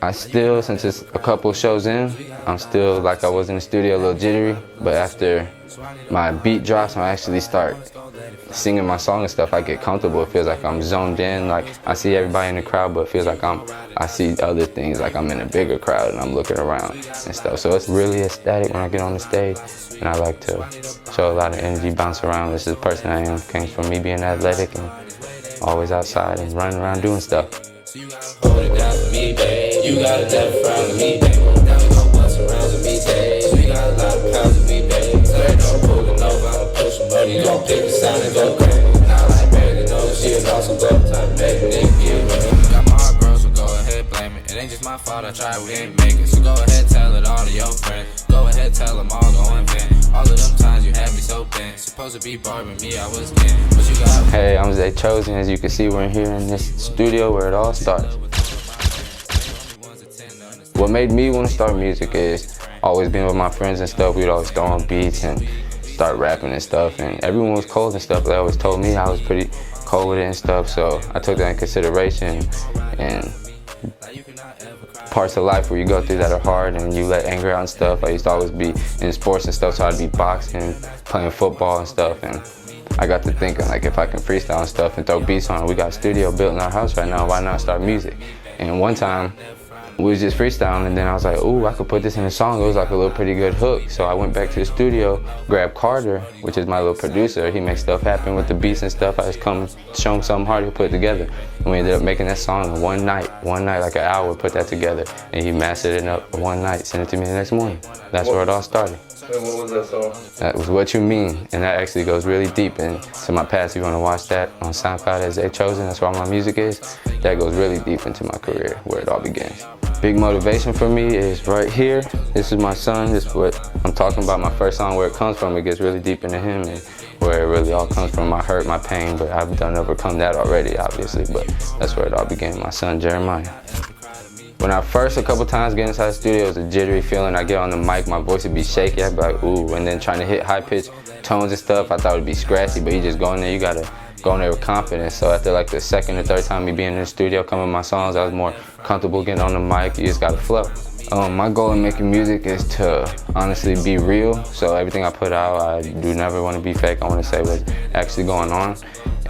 I still, since it's a couple shows in, I'm still like I was in the studio, a little jittery, but after my beat drops and I actually start singing my song and stuff, I get comfortable. It feels like I'm zoned in, like I see everybody in the crowd, but it feels like I see other things, like I'm in a bigger crowd and I'm looking around and stuff. So it's really ecstatic when I get on the stage, and I like to show a lot of energy, bounce around. This is the person I am. Came from me being athletic and always outside and running around doing stuff. Hold it down for me, babe. You got a never frown with me, babe. Now we gon' bust around with me, babe. We got a lot of pounds with me, babe. So ain't no pulling over, I'ma push some money. Gon' pick the sound and go crazy. Now like baby, know she is awesome, go time, baby, nigga, you know. Got my heart broke, so go ahead, blame it. It ain't just my fault, I tried, we didn't make it. So go ahead, tell it all to your friends. Go ahead, tell them all, go and vent. All of them times you had me so bent. Supposed to be barbing me, I was getting. But you got. Hey, I'm ZaaeChosen. As you can see, we're here in this studio where it all starts. What made me want to start music is always being with my friends and stuff. We'd always throw on beats and start rapping and stuff, and everyone was cold and stuff. They always told me I was pretty cold with it and stuff, so I took that in consideration. And parts of life where you go through that are hard and you let anger out and stuff. I used to always be in sports and stuff, so I'd be boxing, playing football and stuff, and I got to thinking, like, if I can freestyle and stuff and throw beats on it. We got a studio built in our house right now, why not start music? And one time we was just freestyling, and then I was like, ooh, I could put this in a song. It was like a little pretty good hook. So I went back to the studio, grabbed Carter, which is my little producer. He makes stuff happen with the beats and stuff. I just come show him something hard, he'll put it together. And we ended up making that song in one night, like an hour, put that together. And he mastered it up one night, sent it to me the next morning. That's where it all started. And what was that song? That was What You Mean, and that actually goes really deep into my past. If you want to watch that on SoundCloud as ZaaeChosen, that's where all my music is. That goes really deep into my career, where it all begins. Big motivation for me is right here. This is my son. This is what I'm talking about, my first song, where it comes from. It gets really deep into him and where it really all comes from, my hurt, my pain, but I've done overcome that already, obviously, but that's where it all began, my son, Jeremiah. When I first, a couple times get inside the studio, it was a jittery feeling. I get on the mic, my voice would be shaky. I'd be like, ooh, and then trying to hit high-pitched tones and stuff, I thought it would be scratchy, but you just go in there, you gotta go in there with confidence. So after like the second or third time me being in the studio, coming with my songs, I was more comfortable getting on the mic. You just gotta flow. My goal in making music is to honestly be real. So everything I put out, I do never want to be fake. I want to say what's actually going on.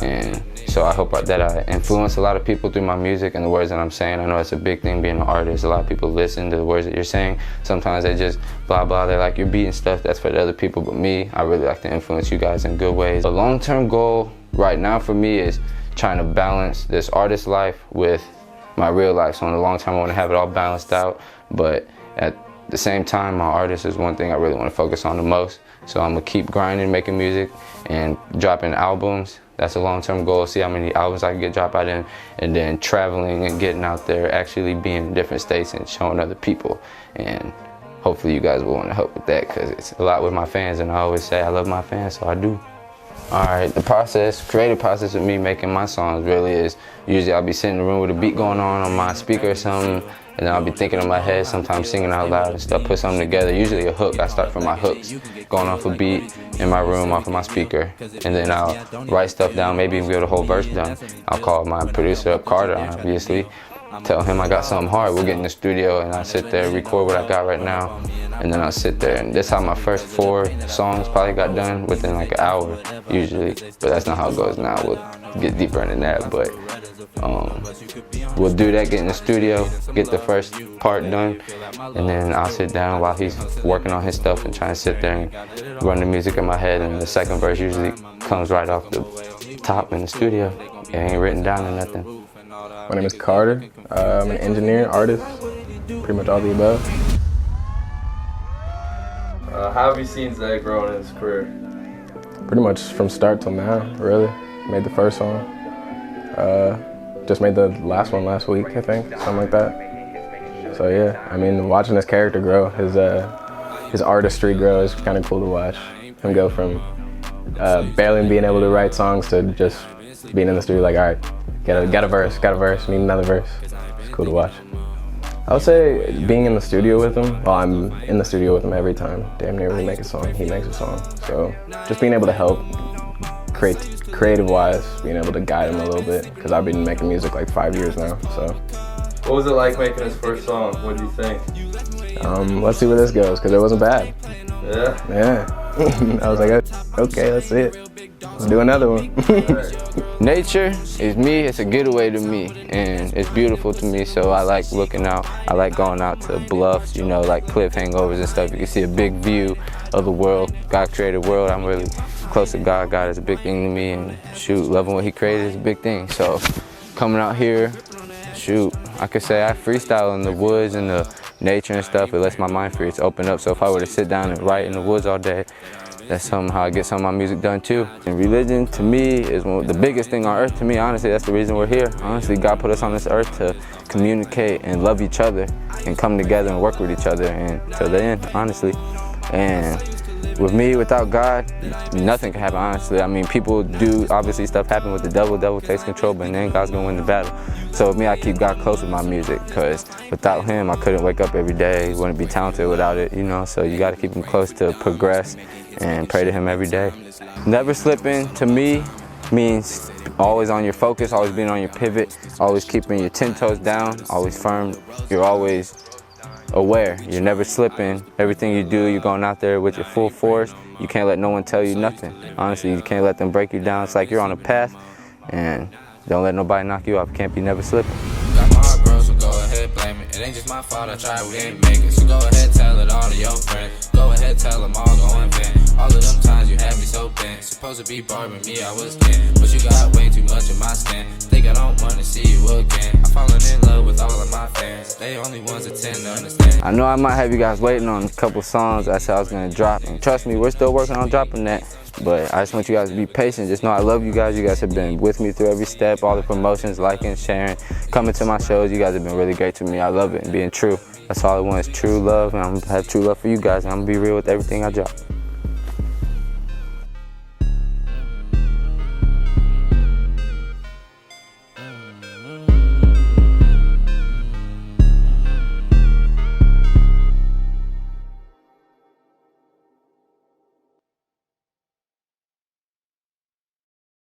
And so I hope that I influence a lot of people through my music and the words that I'm saying. I know it's a big thing being an artist. A lot of people listen to the words that you're saying. Sometimes they just blah blah, they like your beat and stuff. That's for the other people, but me, I really like to influence you guys in good ways. The long-term goal right now for me is trying to balance this artist life with my real life. So in the long term, I want to have it all balanced out, but at the same time, my artist is one thing I really want to focus on the most. So I'm gonna keep grinding, making music and dropping albums. That's a long-term goal, see how many albums I can get dropped out in, and then traveling and getting out there, actually being in different states and showing other people. And hopefully you guys will want to help with that, because it's a lot with my fans, and I always say I love my fans, so I do. Alright, the creative process of me making my songs really is, usually I'll be sitting in the room with a beat going on my speaker or something, and then I'll be thinking in my head, sometimes singing out loud and stuff, put something together, usually a hook. I start from my hooks, going off a beat in my room off of my speaker, and then I'll write stuff down, maybe even get a whole verse done. I'll call my producer up, Carter, obviously, tell him I got something hard. We'll get in the studio and I'll sit there, record what I got right now, and then I'll sit there. And that's how my first 4 songs probably got done within like an hour, usually. But that's not how it goes now. We'll get deeper into that. But we'll do that, get in the studio, get the first part done, and then I'll sit down while he's working on his stuff and try to sit there and run the music in my head. And the second verse usually comes right off the top in the studio. It ain't written down or nothing. My name is Carter. I'm an engineer, artist, pretty much all the above. How have you seen Zaa grow in his career? Pretty much from start till now, really. Made the first song. Just made the last one last week, I think, something like that. So yeah, I mean, watching his character grow, his artistry grow is kind of cool to watch. Him go from barely being able to write songs to just being in the studio like, all right, got a verse, need another verse. It's cool to watch. I would say being in the studio with him, well, I'm in the studio with him every time. Damn near we make a song, he makes a song. So just being able to help creative-wise, being able to guide him a little bit, because I've been making music like 5 years now. So What was it like making his first song? What do you think? Let's see where this goes, because it wasn't bad. Yeah? Yeah. I was like, okay, let's see it. Let's do another one. Nature is me, it's a getaway to me, and it's beautiful to me, so I like looking out. I like going out to bluffs, you know, like cliff hangovers and stuff. You can see a big view of the world. God created the world. I'm really close to God. God is a big thing to me, and shoot, loving what he created is a big thing. So coming out here, shoot, I could say I freestyle in the woods and the nature and stuff. It lets my mind free. It's open up. So if I were to sit down and write in the woods all day, that's somehow I get some of my music done too. And religion to me is the biggest thing on earth to me. Honestly, that's the reason we're here. Honestly, God put us on this earth to communicate and love each other and come together and work with each other and till the end, honestly. And with me, without God, nothing can happen, honestly. I mean, people do, obviously stuff happen with the devil takes control, but then God's gonna win the battle. So with me, I keep God close with my music, because without him, I couldn't wake up every day, wouldn't be talented without it, you know? So you gotta keep him close to progress and pray to him every day. Never slipping, to me, means always on your focus, always being on your pivot, always keeping your 10 toes down, always firm. You're always aware. You're never slipping. Everything you do, you're going out there with your full force. You can't let no one tell you nothing. Honestly, you can't let them break you down. It's like you're on a path, and don't let nobody knock you off. You can't be never slipping. Got my heart broke, so go ahead, blame it. It ain't just my fault, I tried, we didn't make it. So go ahead, tell it all to your friends. Go ahead, tell them all, go and vent. All of them times you had me so bent. Supposed to be barbing me, I was Ken. But you got way too much in my skin. Think I don't want to see you again. I'm falling in love with all of my fans. They only ones that tend to understand. I know I might have you guys waiting on a couple songs I said I was going to drop. And trust me, we're still working on dropping that. But I just want you guys to be patient. Just know I love you guys. You guys have been with me through every step, all the promotions, liking, sharing, coming to my shows. You guys have been really great to me. I love it and being true. That's all I want is true love, and I'm going to have true love for you guys, and I'm going to be real with everything I drop.